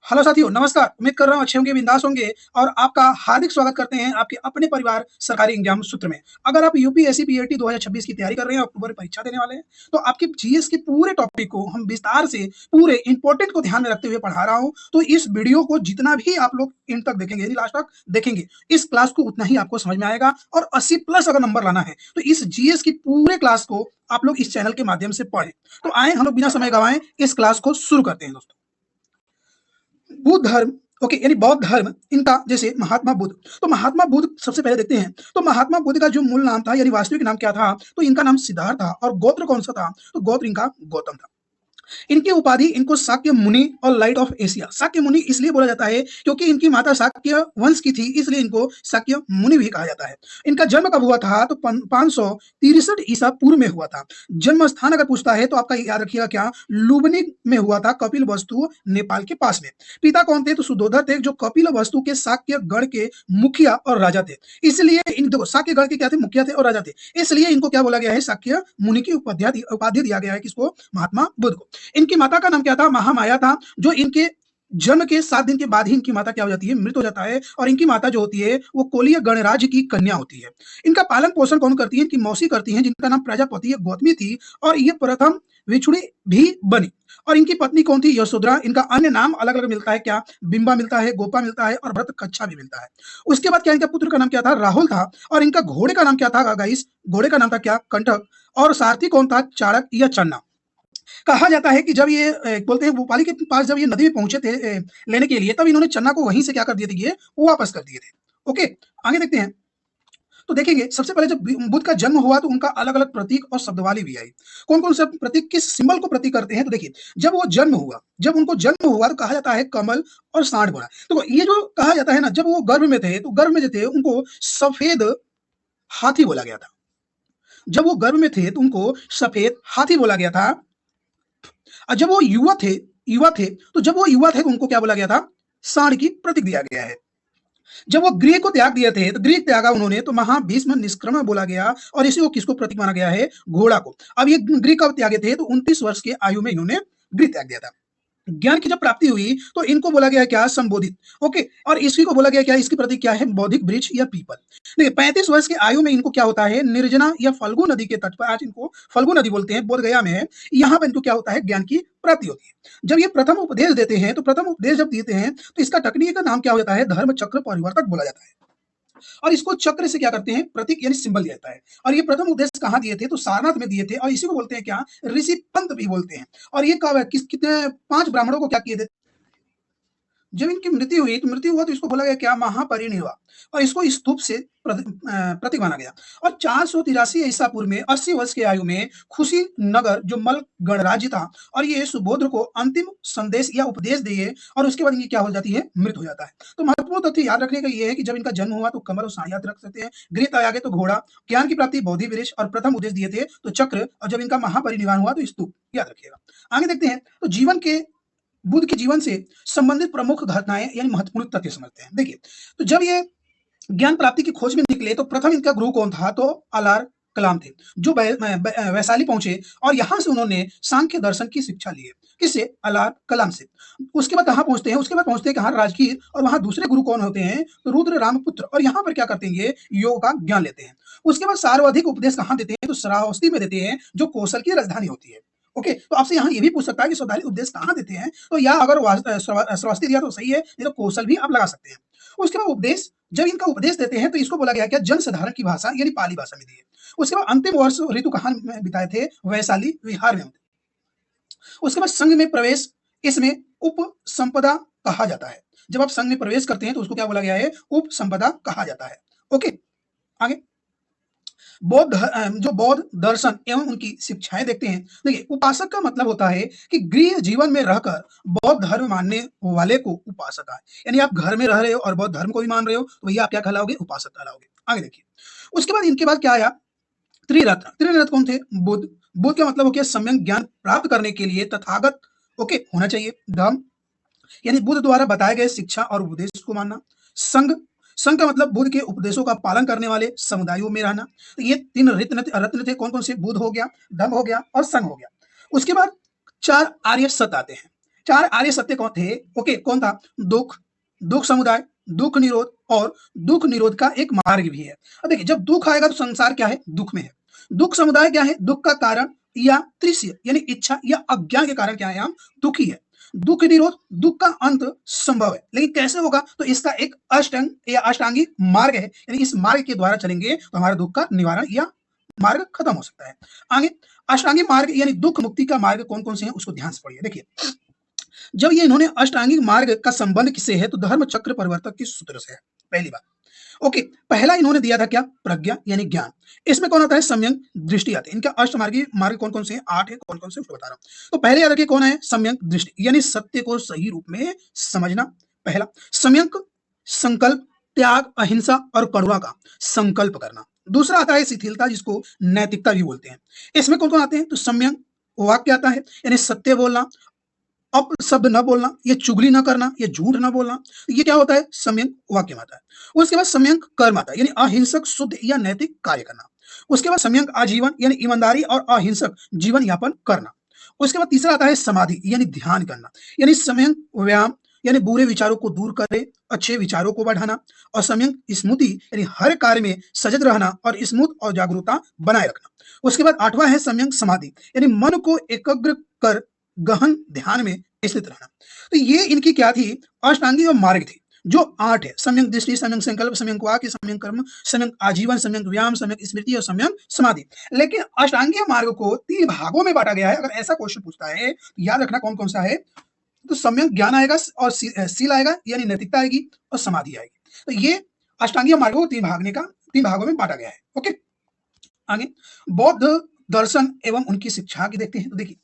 Hello साथियों, नमस्कार। उम्मीद कर रहा हूँ अच्छे होंगे, बिंदास होंगे और आपका हार्दिक स्वागत करते हैं आपके अपने परिवार सरकारी एग्जाम सूत्र में। अगर आप यूपीएससी पीएटी 2026 की तैयारी कर रहे हैं, अक्टूबर में परीक्षा देने वाले हैं, तो आपके जीएस के पूरे टॉपिक को हम विस्तार से पूरे इंपॉर्टेंट को ध्यान में रखते हुए पढ़ा रहा हूँ। तो इस वीडियो को जितना भी आप लोग इन तक देखेंगे, यानी लास्ट तक देखेंगे, इस क्लास को उतना ही आपको समझ में आएगा और 80 प्लस अगर नंबर लाना है, तो इस जीएस की पूरे क्लास को आप लोग इस चैनल के माध्यम से पढ़ें। तो आए हम लोग बिना समय गंवाए इस क्लास को शुरू करते हैं दोस्तों। बुद्ध धर्म, ओके, यानी बौद्ध धर्म, इनका जैसे महात्मा बुद्ध। तो महात्मा बुद्ध सबसे पहले देखते हैं। तो महात्मा बुद्ध का जो मूल नाम था, यानी वास्तविक नाम क्या था, तो इनका नाम सिद्धार्थ था। और गोत्र कौन सा था, तो गोत्र इनका गौतम था। इनकी उपाधि, इनको शाक्य मुनि और लाइट ऑफ एशिया, शाक्य मुनि इसलिए बोला जाता है क्योंकि इनकी माता शाक्य वंश की थी, इसलिए इनको शाक्य मुनि भी कहा जाता है। इनका जन्म कब हुआ था, तो 563 ईसा पूर्व में हुआ था। जन्म स्थान अगर पूछता है तो आपका याद रखिएगा क्या, लुबनी में हुआ था, कपिल वस्तु नेपाल के पास में। पिता कौन थे, तो सुधोधर थे, जो कपिल वस्तु के शाक्य गढ़ के मुखिया और राजा थे। इसलिए इन देखो, शाक्य गढ़ के क्या थे, मुखिया थे और राजा थे, इसलिए इनको क्या बोला गया है, शाक्य मुनि की उपाधि दिया गया है। किसको, महात्मा बुद्ध को। इनकी माता का नाम क्या था, महामाया था। जो इनके जन्म के 7 दिन के बाद ही इनकी माता क्या हो जाती है, मृत हो जाता है। और इनकी माता जो होती है वो कोलीय गणराज्य की कन्या होती है। इनका पालन पोषण कौन करती है, इनकी मौसी करती हैं, जिनका नाम प्रजापति गौतमी थी। और ये प्रथम विछुड़ी भी बनी। और इनकी पत्नी कौन थी, यशोधरा। इनका अन्य नाम अलग अलग मिलता है, क्या, बिंबा मिलता है, गोपा मिलता है और भरत कच्छा भी मिलता है। उसके बाद क्या, इनका पुत्र का नाम क्या था, राहुल था। और इनका घोड़े का नाम क्या था गाइस, घोड़े का नाम था क्या, कंटक। और सारथी कौन था, चाणक या चन्ना। कहा जाता है कि जब ये बोलते हैं भोपाली के पास जब ये नदी में पहुंचे थे लेने के लिए, तब इन्होंने चन्ना को वहीं से क्या कर दिए थे, ये वापस कर दिए थे। ओके, आगे देखते हैं। तो देखेंगे सबसे पहले जब बुद्ध का जन्म हुआ तो उनका अलग अलग प्रतीक और शब्दावली भी आई। कौन कौन से प्रतीक किस सिंबल को प्रतीक करते हैं, तो देखिए, जब वो जन्म हुआ, जब उनको जन्म हुआ तो कहा जाता है कमल और सांड घोड़ा। तो ये जो कहा जाता है ना, जब वो गर्भ में थे तो गर्भ में जो थे उनको सफेद हाथी बोला गया था। जब वो गर्भ में थे तो उनको सफेद हाथी बोला गया था। और जब वो युवा थे तो जब वो युवा थे तो उनको क्या बोला गया था, सांड की प्रतीक दिया गया है। जब वो गृह को त्याग दिए थे तो गृह त्यागा उन्होंने, तो महाभीष्म निष्क्रमण बोला गया। और इसी को किसको प्रतीक माना गया है, घोड़ा को। अब ये गृह कब त्यागे थे, तो 29 वर्ष की आयु में इन्होंने गृह त्याग दिया था। ज्ञान की जब प्राप्ति हुई तो इनको बोला गया क्या, संबोधित। ओके, और इसी को बोला गया क्या, इसकी प्रतीक क्या है, बौद्धिक वृक्ष या पीपल। देखिए 35 वर्ष की आयु में इनको क्या होता है, निर्जना या फल्गु नदी के तट पर, आज इनको फल्गु नदी बोलते हैं, बोध गया में है, यहाँ पर इनको क्या होता है, ज्ञान की प्राप्ति होती है। जब ये प्रथम उपदेश देते हैं, तो प्रथम उपदेश जब देते हैं तो इसका तकनीक का नाम क्या हो जाता है, धर्म चक्र परिवर्तक बोला जाता है। और इसको चक्र से क्या करते हैं, प्रतीक यानी सिंबल दिया जाता है। और ये प्रथम उपदेश कहाँ दिए थे, तो सारनाथ में दिए थे। और इसी को बोलते हैं क्या, ऋषि पंत भी बोलते हैं। और ये कब, कितने 5 ब्राह्मणों को क्या किए थे, जब इनकी मृत्यु हुई, तो मृत्यु हुआ तो इसको बोला गया क्या, महापरिनिर्वाण। और इसको स्तूप से प्रतीक माना गया। और 483 ईसा पूर्व में 80 वर्ष की आयु में खुशी नगर जो मल गणराज्य था, और ये सुबोध को अंतिम संदेश या उपदेश दिए। और उसके बाद इनकी क्या हो जाती है, मृत हो जाता है। तो महत्वपूर्ण तथ्य याद रखने का ये है कि जब इनका जन्म हुआ तो कमल और सांड याद रख सकते हैं, गृह आगे तो घोड़ा, ज्ञान की प्राप्ति बौद्धि वृक्ष, और प्रथम उपदेश दिए थे तो चक्र, और जब इनका महापरिनिर्वाण हुआ तो स्तूप, याद रखिएगा। आगे देखते हैं। तो जीवन के, बुद्ध के जीवन से संबंधित प्रमुख घटनाएं यानी महत्वपूर्ण तथ्य समझते हैं। देखिए, तो जब ये ज्ञान प्राप्ति की खोज में निकले तो प्रथम इनका गुरु कौन था, तो अलार कलाम थे, जो वैशाली पहुंचे। और यहां से उन्होंने सांख्य दर्शन की शिक्षा ली है। किससे, अलार कलाम से। उसके बाद कहां पहुंचते हैं, उसके बाद पहुंचते हैं कहां, राजगीर। और वहां दूसरे गुरु कौन होते हैं, तो रुद्र रामपुत्र। और यहाँ पर क्या करते हैं, ये योग का ज्ञान लेते हैं। उसके बाद सर्वाधिक उपदेश कहां देते हैं, तो श्रावस्ती में देते हैं, जो कौशल की राजधानी होती है। ओके, तो आपसे यहाँ ये भी पूछ सकता है कि स्वधारी उपदेश कहाँ देते हैं, तो या अगर श्रावस्ती दिया तो सही है, नहीं तो कौशल भी आप लगा सकते हैं। उसके बाद उपदेश, जब इनका उपदेश देते हैं तो इसको बोला गया क्या, जन साधारण की भाषा यानी पाली भाषा में दिए। उसके बाद अंतिम वर्ष ऋतु कहाँ बिताए थे, वैशाली विहार में। उसके बाद संघ में प्रवेश, इसमें उप संपदा कहा जाता है। जब आप संघ में प्रवेश करते हैं तो उसको क्या बोला गया है, उप संपदा कहा जाता है। ओके, आगे जो बौद्ध दर्शन एवं उनकी शिक्षाएं देखते हैं। देखिए, उपासक का मतलब होता है कि गृह जीवन में रहकर बौद्ध धर्म मानने वाले को उपासक है। यानी आप घर में रह रहे हो और बौद्ध धर्म को भी मान रहे हो, तो भैया आप क्या कहलाओगे, उपासक कहलाओगे। आगे देखिए, उसके बाद इनके बाद क्या आया, त्रिरत्न। त्रिरत्न कौन थे, बुद्ध। बुद्ध का मतलब हो गया सम्यक ज्ञान प्राप्त करने के लिए तथागत, ओके, होना चाहिए। धर्म यानी बुद्ध द्वारा बताए गए शिक्षा और उपदेश को मानना। संघ, संघ का मतलब बुद्ध के उपदेशों का पालन करने वाले समुदायों में रहना। तो ये 3 रत्न थे। कौन कौन से, बुद्ध हो गया, धम्म हो गया और संघ हो गया। उसके बाद 4 आर्य सत्य आते हैं। 4 आर्य सत्य कौन थे? ओके, कौन था? दुःख, दुःख समुदाय, दुःख निरोध और दुःख निरोध का एक मार्ग भी है। अब देखिए, जब दुःख आएगा तो संसार क्या है? दुःख में है। दुःख समुदाय क्या है? दुःख का कारण या तृष्य यानी इच्छा या अज्ञान के कारण क्या है? हम दुखी है। दुःख निरोध, दुःख का अंत संभव है, लेकिन कैसे होगा? तो इसका एक अष्टांग या अष्टांगिक मार्ग है, यानी इस मार्ग के द्वारा चलेंगे तो हमारा दुःख का निवारण या मार्ग खत्म हो सकता है। आगे अष्टांगिक मार्ग यानी दुःख मुक्ति का मार्ग कौन-कौन से हैं उसको ध्यान से पढ़िए। देखिए, जब ये इन्होंने अष्टांगिक मार्ग का संबंध किससे है? तो धर्म चक्र परिवर्तक के सूत्र से है, पहली बात। ओके, पहला इन्होंने दिया था क्या? प्रज्ञा यानी ज्ञान। इसमें कौन आता है? सम्यक दृष्टि आती है। इनका अष्टमार्गी मार्ग कौन-कौन से हैं? 8 है, कौन-कौन से उसको बता रहा हूँ। तो पहले याद रखिए कौन है? सम्यक दृष्टि यानी सत्य को सही रूप में समझना, पहला। सम्यक संकल्प, त्याग, अहिंसा और करुणा का संकल्प करना। दूसरा आता है शिथिलता, जिसको नैतिकता भी बोलते हैं। इसमें कौन-कौन आते हैं? तो सम्यक वाक्य आता है, यानी सत्य बोलना, अपशब्द न बोलना, ये चुगली न करना, ये झूठ न बोलना, ये क्या होता है? सम्यक वाक्य में आता है। उसके बाद सम्यक कर्म आता है, यानी अहिंसक, शुद्ध या नैतिक कार्य करना। उसके बाद सम्यक आजीवन यानी ईमानदारी और अहिंसक जीवन यापन करना। उसके बाद तीसरा आता है समाधि यानी ध्यान करना, यानी सम्यक व्यायाम यानी बुरे विचारों को दूर करे, अच्छे विचारों को बढ़ाना। और सम्यक स्मृति यानी हर कार्य में सजग रहना और स्मृत और जागरूकता बनाए रखना। उसके बाद आठवां है सम्यक समाधि, यानी मन को एकाग्र कर गहन ध्यान में स्थित रहना। तो ये इनकी क्या थी? अष्टांगी और मार्ग थी, जो 8 है। सम्यक दृष्टि, सम्यक संकल्प, सम्यक वाक्य, सम्यक कर्म, सम्यक आजीवन, सम्यक व्यायाम, सम्यक स्मृति और सम्यक समाधि। लेकिन अष्टांगीय मार्ग को 3 भागों में बांटा गया है। अगर ऐसा क्वेश्चन पूछता है तो याद रखना कौन-कौन सा है? तो सम्यक ज्ञान आएगा और शील आएगा यानी नैतिकता आएगी और समाधि आएगी। तो ये अष्टांगीय मार्ग को 3 भागों में बांटा गया है। ओके, आगे बौद्ध दर्शन एवं उनकी शिक्षा की देखते हैं। तो देखिए,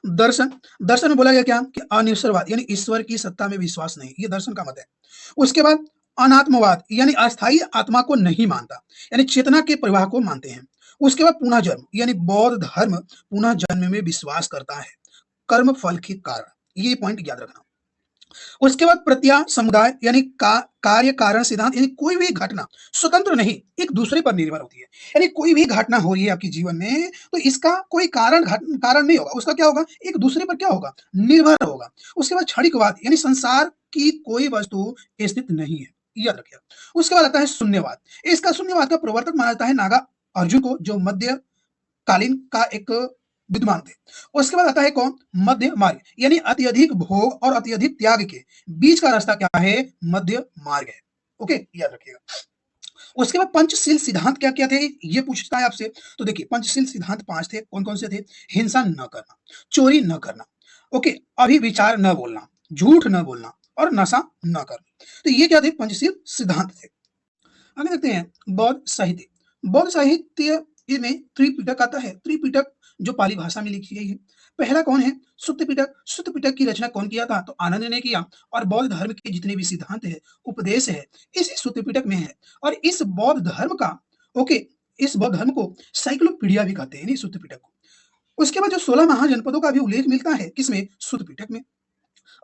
दर्शन दर्शन में बोला गया क्या? कि अनिश्वरवाद यानी ईश्वर की सत्ता में विश्वास नहीं, ये दर्शन का मत है। उसके बाद अनात्मवाद यानी अस्थायी आत्मा को नहीं मानता, यानी चेतना के प्रवाह को मानते हैं। उसके बाद पुनः जन्म यानी बौद्ध धर्म पुनः जन्म में विश्वास करता है, कर्म फल के कारण। ये पॉइंट याद रखना। उसके बाद प्रत्यय समुदाय यानी कार्य कारण सिद्धांत, यानी कोई भी घटना स्वतंत्र नहीं, एक दूसरे पर निर्भर होती है। यानी कोई भी घटना हो रही है आपके जीवन में तो इसका कोई कारण नहीं होगा, उसका क्या होगा? एक दूसरे पर क्या होगा? निर्भर होगा। उसके बाद क्षणिकवाद यानी संसार की कोई वस्तु स्थित नहीं है, याद रखिएगा। उसके बाद आता है शून्यवाद। इसका शून्यवाद का प्रवर्तक माना जाता है नागा अर्जुन को, जो मध्य कालीन का एक विद्वान थे। उसके बाद आता है कौन? मध्य मार्ग, यानी अत्यधिक भोग और अत्यधिक त्याग के बीच का रास्ता क्या है? मध्य मार्ग है। ओके, याद रखिएगा। उसके बाद पंचशील सिद्धांत क्या क्या थे? ये पूछता है आपसे। तो देखिए, पंचशील सिद्धांत 5 थे। कौन कौन से थे? हिंसा न करना, चोरी न करना, ओके, अभिविचार न बोलना, झूठ न बोलना और नशा न करना। तो ये क्या थे? पंचशील सिद्धांत थे। आगे देखते हैं बौद्ध साहित्य। बौद्ध साहित्य में त्रिपिटक आता है। त्रिपिटक जो पाली भाषा में लिखी गई है। पहला कौन है? सुत्त पिटक। सुत्त पिटक की रचना कौन किया था? तो आनंद ने किया। और बौद्ध धर्म के जितने भी सिद्धांत है, उपदेश है, इसी सुत्त पिटक में है। और इस बौद्ध धर्म का, ओके, इस बौद्ध धर्म को साइक्लोपीडिया भी कहते हैं, नहीं सुत्त पिटक को। उसके बाद जो 16 महाजनपदों का भी उल्लेख मिलता है, किसमें? सुत्त पिटक में।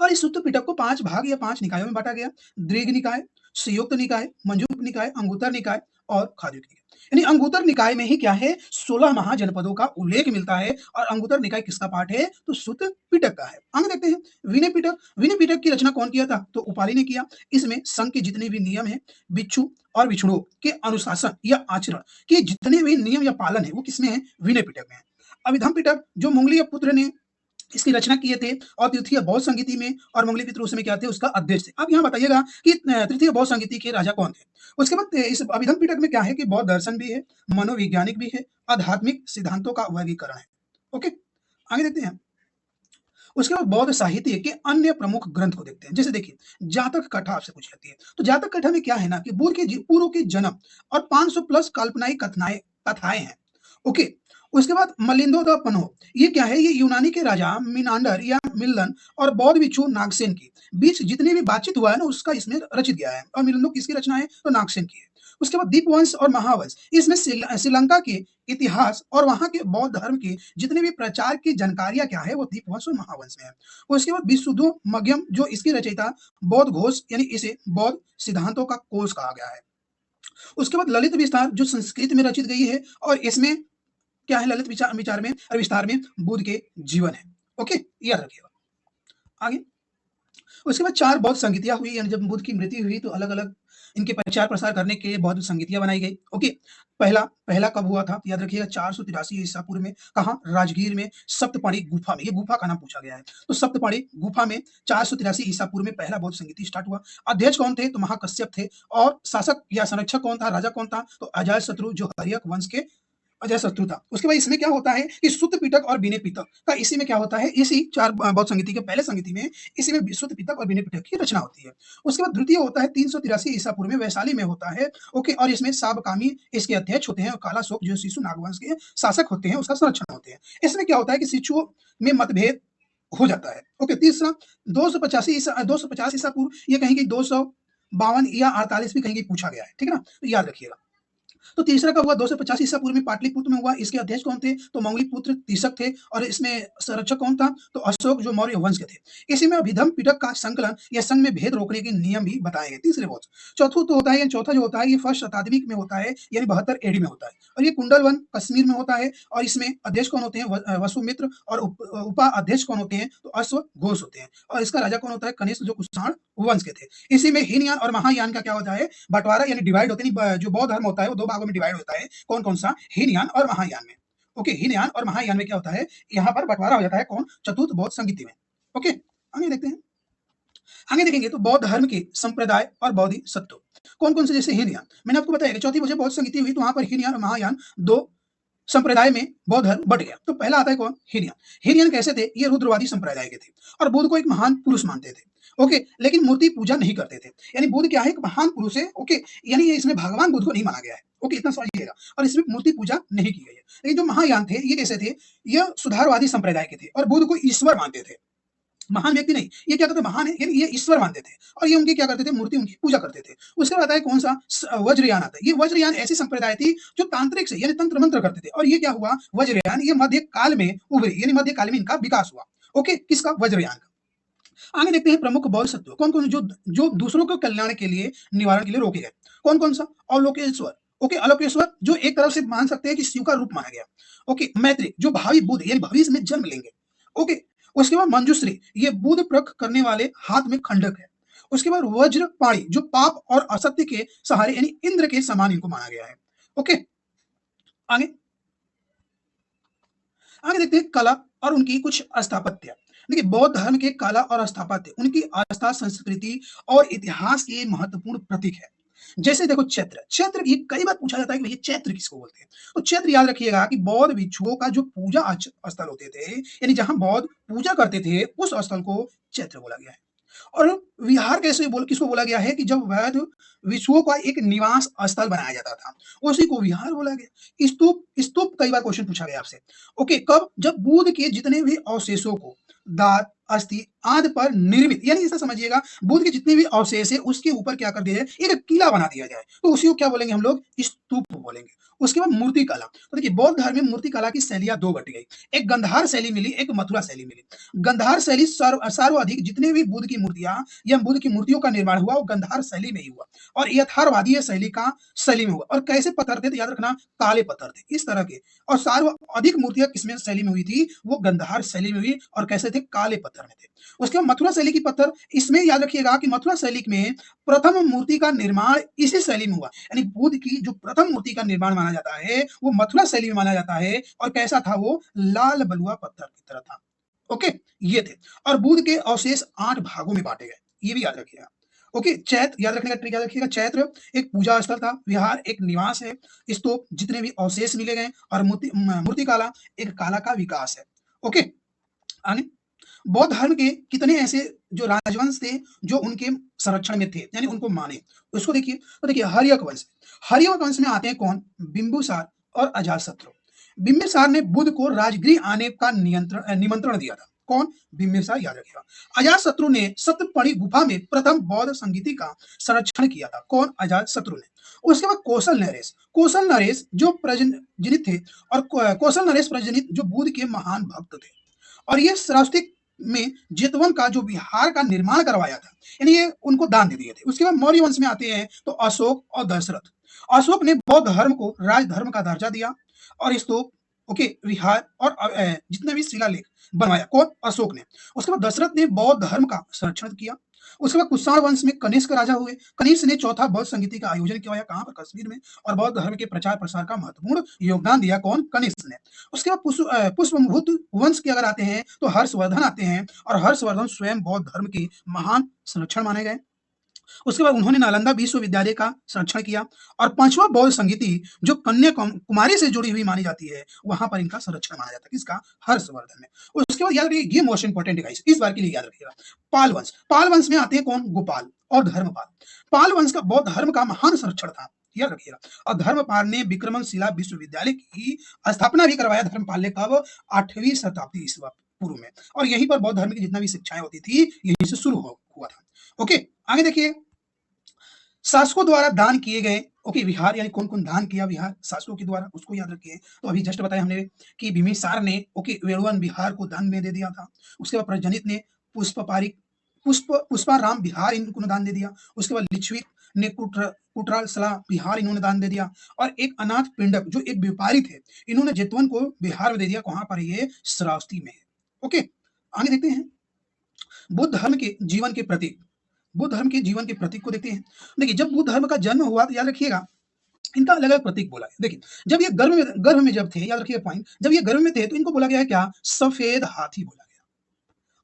और इस सूत्र पिटक को 5 भाग या 5 निकायों में बांटा गया। दीर्घ निकाय, संयुक्त निकाय, मंजूक निकाय, अंगुत्तर निकाय और खाद्य निकाय। यानी अंगुत्तर निकाय में ही क्या है? 16 महाजनपदों का उल्लेख मिलता है। और अंगुत्तर निकाय किसका पाठ है? तो सूत्र पिटक का है। आगे देखते हैं विनय पिटक। विनय पिटक की रचना कौन किया था? तो उपाली ने किया। इसमें संघ के जितने भी नियम है, बिच्छू और बिछुड़ों के अनुशासन या आचरण के जितने भी नियम या पालन है, वो किसमें है? विनय पिटक में है। अभिधम पिटक जो मुंगली पुत्र ने इसकी रचना किए थे, और तृतीय बौद्ध संगीति में और मंगली पितृ उस समय क्या थे? उसका अध्यक्ष थे। अब यहाँ बताइएगा कि तृतीय बौद्ध संगीति के राजा कौन थे? उसके बाद इस अभिधम पिटक में क्या है कि बौद्ध दर्शन भी है, मनोवैज्ञानिक भी है, आध्यात्मिक सिद्धांतों का वर्गीकरण है। ओके, आगे देखते हैं। उसके बाद बौद्ध साहित्य के अन्य प्रमुख ग्रंथ को देखते हैं। जैसे देखिए, जातक कथा आपसे पूछी जाती है। तो जातक कथा में क्या है ना कि बुद्ध के पूर्व के जन्म और 500 प्लस काल्पनिक कथाएं हैं। ओके, उसके बाद मलिंदो द पनो, ये क्या है? ये यूनानी के राजा मिनांडर या मिलन और बौद्ध भिक्षु नागसेन के बीच जितने भी बातचीत हुआ है ना, उसका इसमें रचित गया है। और मिलिंदो किसकी रचना है? तो नागसेन की है। उसके बाद दीपवंश और महावंश, इसमें श्रीलंका के इतिहास और वहां के बौद्ध धर्म के जितने भी प्रचार की जानकारियां क्या है, वो दीपवंश और महावंश में है। उसके बाद विशुद्धो मध्यम, जो इसकी रचयिता बौद्ध घोष, यानी इसे बौद्ध सिद्धांतों का कोष कहा गया है। उसके बाद ललित विस्तार, जो संस्कृत में रचित गई है, और इसमें क्या है? ललित विचार में और विस्तार में बुद्ध के जीवन है। ओके, याद रखिएगा। आगे उसके बाद 4 बौद्ध संगीतियाँ हुई, यानी जब बुद्ध की मृत्यु हुई तो अलग-अलग इनके प्रचार-प्रसार करने के लिए बौद्ध संगीतियाँ बनाई गई। ओके, पहला पहला कब हुआ था? याद रखिएगा 483 ईसा पूर्व में। कहाँ? राजगीर में सप्तपदी गुफा में, ये गुफा का नाम पूछा गया है। तो सप्तपदी गुफा में 483 ईसा पूर्व में पहला बौद्ध संगीति स्टार्ट हुआ। अध्यक्ष कौन थे? तो महाकश्यप थे। और शासक या संरक्षक कौन था? राजा कौन था? तो अजातशत्रु, जो हर्यक वंश के अजातशत्रु था। उसके बाद इसमें क्या होता है कि सुत्त पिटक और विनय पिटक का इसी में क्या होता है, इसी 4 बौद्ध संगीति के पहले संगीति में इसी में सुत्त पिटक और विनय पिटक की रचना होती है। उसके बाद द्वितीय होता है 383 ईसा पूर्व में वैशाली में होता है। ओके, और इसमें साबकामी इसके अध्यक्ष होते हैं और कालाशोक जो शिशु नागवंश के शासक होते हैं उसका संरक्षण होते हैं। इसमें क्या होता है कि शिशुओं में मतभेद हो जाता है। ओके, तीसरा 250 ईसा पूर्व, ये कहीं कहीं 252 या 48 भी कहीं कहीं पूछा गया है। ठीक है ना, तो याद रखिएगा। तो तीसरा कब हुआ? 250 ईसा पूर्व में पाटलिपुत्र में हुआ। इसके अध्यक्ष कौन थे? तो मंगलीपुत्र तीसक थे। और इसमें संरक्षक कौन था? तो अशोक, जो मौर्य वंश के थे। इसी में अभिधम पिटक का संकलन या संघ में भेद रोकने के नियम भी बताए गए तीसरे बहुत। चौथा तो होता है, चौथा जो होता है ये फर्स्ट शताब्दी में होता है, यानी 72 एडी में होता है। और ये कुंडलवन कश्मीर में होता है। और इसमें अध्यक्ष कौन होते हैं? वसुमित्र। और उपा अध्यक्ष कौन होते हैं? तो अश्व घोष होते हैं। और इसका राजा कौन होता है? कनिष्क, जो कुषाण वंश के थे। इसी में हीनयान और महायान का क्या होता है? बंटवारा, यानी डिवाइड होते हैं। जो बौद्ध धर्म होता है वो 2 भागों में डिवाइड होता है। कौन-कौन सा? हीनयान और महायान में। ओके, हीनयान और महायान में क्या होता है? यहाँ पर बंटवारा हो जाता है कौन? चतुर्थ बौद्ध संगीति में। ओके, आगे देखते हैं। आगे देखेंगे तो बौद्ध धर्म के संप्रदाय और बोधिसत्व कौन-कौन से, जैसे हीनयान। मैंने आपको बताया कि चौथी मुझे बौद्ध संगीति हुई तो वहाँ पर हीनयान और महायान 2 संप्रदाय में बौद्ध धर्म बट गया। तो पहला आता है कौन? हीनयान। हीनयान कैसे थे? ये रुद्रवादी संप्रदाय के थे और बुद्ध को एक महान पुरुष मानते थे। ओके, लेकिन मूर्ति पूजा नहीं करते थे। यानी बुद्ध क्या है? एक महान पुरुष है। ओके, यानी ये इसमें भगवान बुद्ध को नहीं माना गया है। ओके, इतना समझिएगा। और इसमें मूर्ति पूजा नहीं की गई है। लेकिन जो महायान थे ये कैसे थे? ये सुधारवादी संप्रदाय के थे और बुद्ध को ईश्वर मानते थे। महान व्यक्ति नहीं, ये क्या करते? महान है, यानी ये ईश्वर मानते थे और ये उनकी क्या करते थे? मूर्ति उनकी पूजा करते थे। उसके बाद आता है कौन सा? वज्रयान आता है। ये वज्रयान ऐसी संप्रदाय थी जो तांत्रिक से, यानी तंत्र मंत्र करते थे। और ये क्या हुआ? वज्रयान ये मध्य काल में उभरी, यानी मध्य काल में इनका विकास हुआ। ओके, किसका? वज्रयान का। आगे देखते हैं प्रमुख बौद्ध सत्व कौन कौन, जो दूसरों के कल्याण के लिए, निवारण के लिए रोके गए। कौन कौन सा? अवलोकेश्वर। ओके, अलोकेश्वर जो एक तरफ से मान सकते हैं कि शिव का रूप माना गया। ओके, मैत्री जो भावी बुद्ध, यानी भविष्य में जन्म लेंगे। ओके, उसके बाद मंजूश्री, ये बुद्ध प्रक करने वाले हाथ में खंडक है। उसके बाद वज्रपाणी, जो पाप और असत्य के सहारे, यानी इंद्र के समान इनको माना गया है। ओके, आगे आगे देखते हैं कला और उनकी कुछ स्थापत्य। देखिए, बौद्ध धर्म के कला और स्थापत्य उनकी आस्था, संस्कृति और इतिहास के महत्वपूर्ण प्रतीक है। जैसे देखो चैत्र, चैत्र ये कई बार पूछा जाता है कि भैया चैत्र किसको बोलते हैं? तो चैत्र याद रखिएगा कि बौद्ध भिक्षुओं का जो पूजा स्थल होते थे, यानी जहां बौद्ध पूजा करते थे, उस स्थल को चैत्र बोला गया है। और विहार कैसे किसको बोला गया है? कि जब वैध विश्वों का एक निवास स्थल बनाया जाता था, उसी को विहार बोला गया। स्तूप, स्तूप कई बार क्वेश्चन पूछा गया आपसे। ओके, कब? जब बुद्ध के जितने भी अवशेषों को दांत, अस्थि आदि पर निर्मित, यानी ऐसा समझिएगा बुद्ध के जितने भी अवशेष है उसके ऊपर क्या कर दिया जाए? एक किला बना दिया जाए, तो उसी को क्या बोलेंगे हम लोग? स्तूप बोलेंगे। उसके बाद मूर्ति कला। तो देखिए, बौद्ध धर्म में मूर्ति कला की शैलियां 2 बट गई। एक गंधार शैली मिली, एक मथुरा शैली मिली। गंधार शैली सर्वाधिक, जितने भी बुद्ध की मूर्तियां या बुद्ध की मूर्तियों का निर्माण हुआ वो गंधार शैली में ही हुआ। और यथार्थवादी शैली में हुआ। और कैसे पत्थर थे? तो याद रखना, काले पत्थर थे इस तरह के। और सर्वाधिक मूर्तियां किसमें शैली में हुई थी? वो गंधार शैली में हुई। और कैसे थे? काले पत्थर में थे। उसके बाद मथुरा शैली की पत्थर, इसमें याद रखिएगा कि मथुरा शैली में प्रथम मूर्ति का निर्माण इसी शैली में हुआ। यानी बुद्ध की जो प्रथम मूर्ति का निर्माण माना जाता है वो मथुरा शैली में माना जाता है। और कैसा था? वो लाल बलुआ पत्थर की तरह था। ओके, ये थे। और बुद्ध के अवशेष 8 भागों में बांटे गए, ये भी याद रखिएगा। ओके, चैत्र याद रखने का ट्रिक याद रखिएगा। चैत्र एक पूजा स्थल था, विहार एक निवास है, स्तूप जितने भी अवशेष मिले गए, और मूर्ति कला एक कला का विकास है। ओके, आगे बौद्ध धर्म के कितने ऐसे जो राजवंश थे जो उनके संरक्षण में थे, यानी उनको माने, उसको देखिए। तो देखिए, हर्यक वंश, हर्यक वंश में आते हैं कौन? बिंदुसार और अजातशत्रु। बिंबिसार ने बुद्ध को राजगृह आने का निमंत्रण दिया था। कौन? बिंबिसार, याद रखिएगा। अजातशत्रु ने सप्तपदी गुफा में प्रथम बौद्ध संगीति का संरक्षण किया था। कौन? अजातशत्रु ने। उसके बाद कौशल नरेश जो प्रजनित थे, और कौशल नरेश प्रजनित जो बुद्ध के महान भक्त थे। और ये श्रावस्ती में जेतवन का जो विहार का निर्माण करवाया था, यानी ये उनको दान दे दिए थे। उसके बाद मौर्य वंश में आते हैं तो अशोक और दशरथ। अशोक ने बौद्ध धर्म को राज धर्म का दर्जा दिया और स्तूप, ओके, विहार और जितने भी शिलालेख बनवाया, कौन? अशोक ने। उसके बाद दशरथ ने बौद्ध धर्म का संरक्षण किया। उसके बाद कुषाण वंश में कनिष्क राजा हुए। कनिष्क ने चौथा बौद्ध संगीति का आयोजन किया, कहाँ पर? कश्मीर में। और बौद्ध धर्म के प्रचार प्रसार का महत्वपूर्ण योगदान दिया, कौन? कनिष्क ने। उसके बाद पुष्पभूत वंश की अगर आते हैं तो हर्षवर्धन आते हैं, और हर्षवर्धन स्वयं बौद्ध धर्म के महान संरक्षण माने गए। उसके बाद उन्होंने नालंदा विश्वविद्यालय का संरक्षण किया, और पांचवा बौद्ध संगीति जो कन्याकुमारी से जुड़ी हुई मानी जाती है, वहां पर इनका संरक्षण माना जाता है। किसका? हर्षवर्धन में। उसके बाद याद रखिए, ये मोस्ट इंपॉर्टेंट है गाइस, इस बार के लिए याद रखिएगा। पाल वंश। पाल वंश में आते हैं कौन? गोपाल और धर्मपाल। पाल वंश का बौद्ध धर्म का महान संरक्षण था, याद रखिएगा। और धर्मपाल ने विक्रमशिला विश्वविद्यालय की स्थापना भी करवाया। धर्मपाल ने कब? 8वीं शताब्दी ईस्वी पूर्व में। और यहीं पर बौद्ध धर्म की जितना भी शिक्षाएं होती थी, यहीं से शुरू हुआ था। ओके, आगे देखिए, शासकों द्वारा दान किए गए, ओके, विहार, यानी कौन कौन दान किया विहार शासकों के द्वारा, उसको याद रखिए। तो अभी जस्ट बताया हमने कि बिम्बिसार ने, ओके, वेणुवन विहार को दान में दे दिया था। उसके बाद प्रजनित ने पुष्पाराम विहार इनको दान दे दिया। उसके बाद लिच्छवी ने कुटरासला विहार इन्होंने दान दे दिया। और एक अनाथ पिंडक जो एक व्यापारी थे, इन्होंने जेतवन को बिहार में दे दिया। कहां पर? ये श्रावस्ती में। ओके, आगे देखते हैं बुद्ध धर्म के जीवन के प्रतीक। बुद्ध धर्म के जीवन के प्रतीक को देखते हैं। देखिए, जब बुद्ध धर्म का जन्म हुआ तो याद रखिएगा, इनका अलग अलग प्रतीक बोला है। देखिए, जब ये गर्भ में जब थे, याद रखिए पॉइंट, जब ये गर्भ में थे तो इनको बोला गया है क्या? सफेद हाथी बोला गया।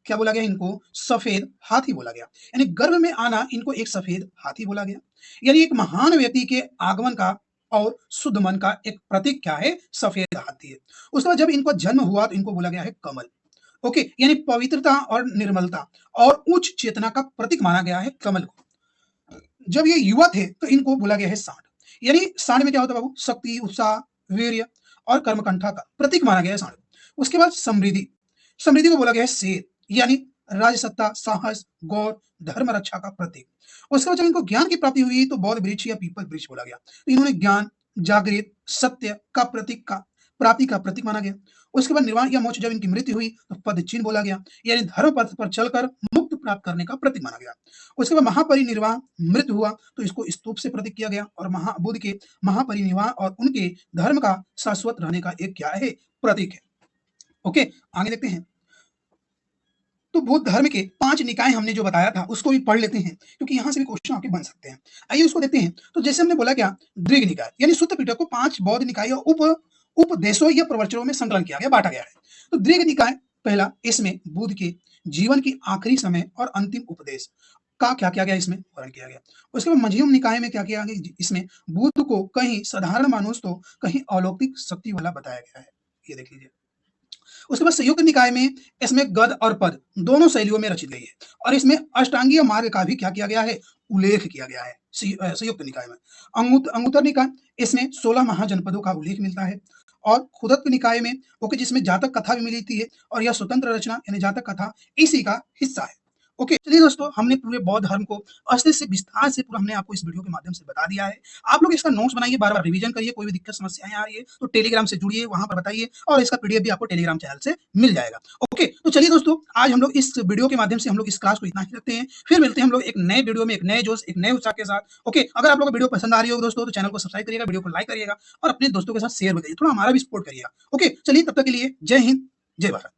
क्या बोला गया इनको? सफेद हाथी बोला गया। यानी गर्भ में आना, इनको एक सफेद हाथी बोला गया। यानी एक महान व्यक्ति के आगमन का और शुद्ध मन का एक प्रतीक क्या है? सफेद हाथी है। उसके बाद जब इनको जन्म हुआ तो इनको बोला गया है कमल। ओके, यानी पवित्रता और निर्मलता और उच्च चेतना का प्रतीक माना गया है कमल को। जब ये युवा थे तो इनको बोला गया है सांड। यानी सांड में क्या होता है बाबू? शक्ति, उत्साह, वीर्य और कर्मकंठा का प्रतीक माना गया है सांड। उसके बाद समृद्धि। समृद्धि को बोला गया है शेर, यानी राजसत्ता, साहस, गौर, धर्म रक्षा का प्रतीक। उसके बाद जब इनको ज्ञान की प्राप्ति हुई तो बौद्ध वृक्ष या पीपल वृक्ष बोला गया। तो इन्होंने ज्ञान, जागृत, सत्य का प्रतीक का प्राप्ति का प्रतीक माना गया। उसके बाद निर्वाण या मोक्ष, जब इनकी मृत्यु हुई तो पद चिन्ह बोला गया, यानी धर्म पथ पर चलकर मुक्त प्राप्त करने का प्रतीक माना गया। उसके बाद महापरिनिर्वाण, मृत्यु हुआ तो इसको स्तूप से प्रतीक किया गया, और बुद्ध के महापरिनिर्वाण और उनके धर्म का शाश्वत रहने का एक क्या है? प्रतीक है। ओके, आगे देखते हैं। तो बुद्ध धर्म के 5 निकाय हमने जो बताया था उसको भी पढ़ लेते हैं, क्योंकि यहां से भी क्वेश्चन आपके बन सकते हैं। आइए उसको देखते हैं। तो जैसे हमने बोला क्या? दृग निकाय, यानी सुत्त पिटक को 5 बौद्ध निकाय उपदेशों या प्रवचनों में संकलन किया गया, बांटा गया है। तो दृग निकाय पहला, इसमें बुद्ध के जीवन की आखिरी समय और अंतिम उपदेश का क्या किया गया? इसमें वर्णन किया गया। उसके बाद मध्यम निकाय में क्या किया गया? इसमें बुद्ध को कहीं साधारण मानुष तो कहीं अलौकिक शक्ति वाला बताया गया है। ये देख लीजिए। उसके बाद संयुक्त निकाय में इसमें गद और पद दोनों शैलियों में रचित गई है, और इसमें अष्टांगीय मार्ग का भी क्या किया गया है? उल्लेख किया गया है संयुक्त निकाय में। अंगुत्तर निकाय, इसमें 16 महाजनपदों का उल्लेख मिलता है। और खुदक निकाय में, ओके, जिसमें जातक कथा भी मिलती है, और यह स्वतंत्र रचना यानी जातक कथा इसी का हिस्सा है। ओके, चलिए दोस्तों, हमने पूरे बौद्ध धर्म को अस्तित्व से विस्तार से पूरा हमने आपको इस वीडियो के माध्यम से बता दिया है। आप लोग इसका नोट्स बनाइए, बार बार रिवीजन करिए। कोई भी दिक्कत समस्याएं आ रही है तो टेलीग्राम से जुड़िए, वहां पर बताइए, और इसका पीडीएफ भी आपको टेलीग्राम चैनल से मिल जाएगा। ओके, तो चलिए दोस्तों, आज हम लोग इस वीडियो के माध्यम से हम लोग इस क्लास को इतना ही रखते हैं। फिर मिलते हैं हम लोग एक नए वीडियो में, एक नए जोश, एक नए उत्साह के साथ। ओके, अगर आप लोग को वीडियो पसंद आ रही हो दोस्तों तो चैनल को सब्सक्राइब करिएगा, वीडियो को लाइक करिएगा, और अपने दोस्तों के साथ शेयर भी करिए, थोड़ा हमारा भी सपोर्ट करिएगा। ओके, चलिए, तब तक के लिए जय हिंद, जय भारत।